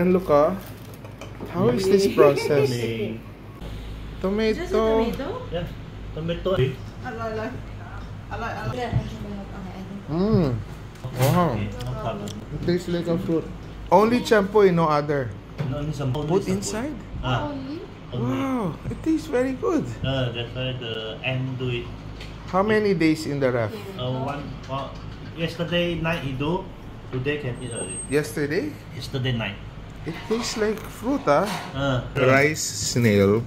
And look, how is this process? Tomato. Just a tomato? Yeah, tomato. Mmm. Wow. No problem. It tastes like a fruit. Only champoy, no other. Put inside? Only. Wow, it tastes very good. That's why the end do it. How many days in the ref? Yesterday night you do. Today can eat already. Yesterday? Yesterday night. It tastes like fruit, Rice snail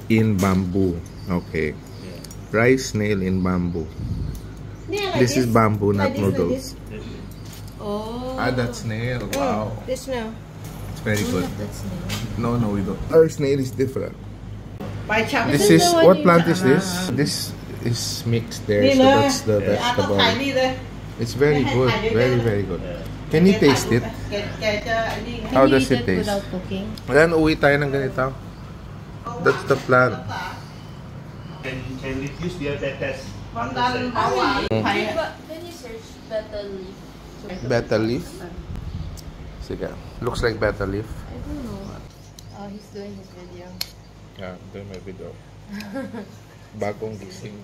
in bamboo. Okay. Yeah. Rice snail in bamboo. This is bamboo, not noodles. Oh. That's snail. Wow. This now. It's very good. That's snail. No, we don't. Our snail is different. This This is, is the one what you- plant is this? This is mixed there, so that's the vegetable. It's very good. Very, very good. Can you taste it? How does it taste? Without cooking? Ayan, uwi tayo ng ganito. That's the plant. Can reduce the test. Then you search betel leaf. Betel leaf. Sige. Looks like betel leaf. I don't know. Oh, he's doing his video. Yeah, doing my video. Bagong gising.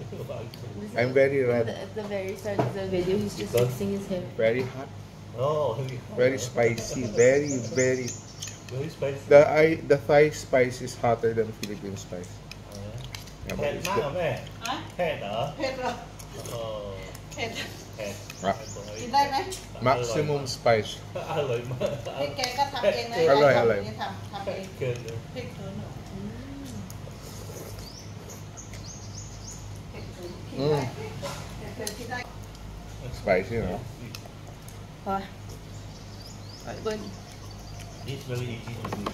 I'm very red. At the very start of the video, he's just fixing his hair. Very hot. Oh, Very spicy. Very, very. very spicy. The Thai spice is hotter than Philippine spice. Yeah, but it's good. Maximum spice. Spicy, no? It's very easy to do.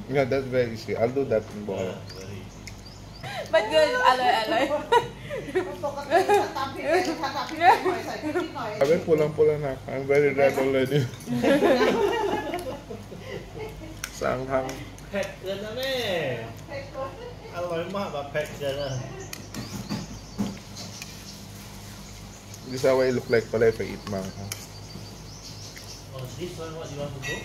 Yeah, that's very easy. I'll do that in Bohol. Very easy. But good, aloy. Sabi, pulang-pula na ako. I'm very red already. Sanghang. เผ็ดเกินนะแม่อร่อยมากแบบเผ็ดเกินนะ This is how I look like pala if I eat manghang. Oh, this one what you want to do?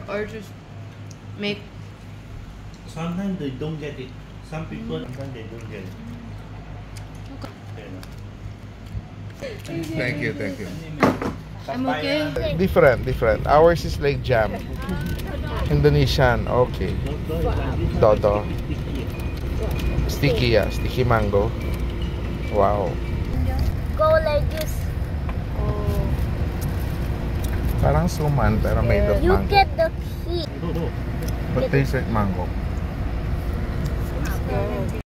Or just make. Sometimes they don't get it. Some people sometimes they don't get it. Thank you. I'm okay. Different. Ours is like jam. Indonesian, okay. Dodo. Sticky, sticky mango. Wow. Go like this. Parang suman pero made of You mango. get the key. But tastes like mango.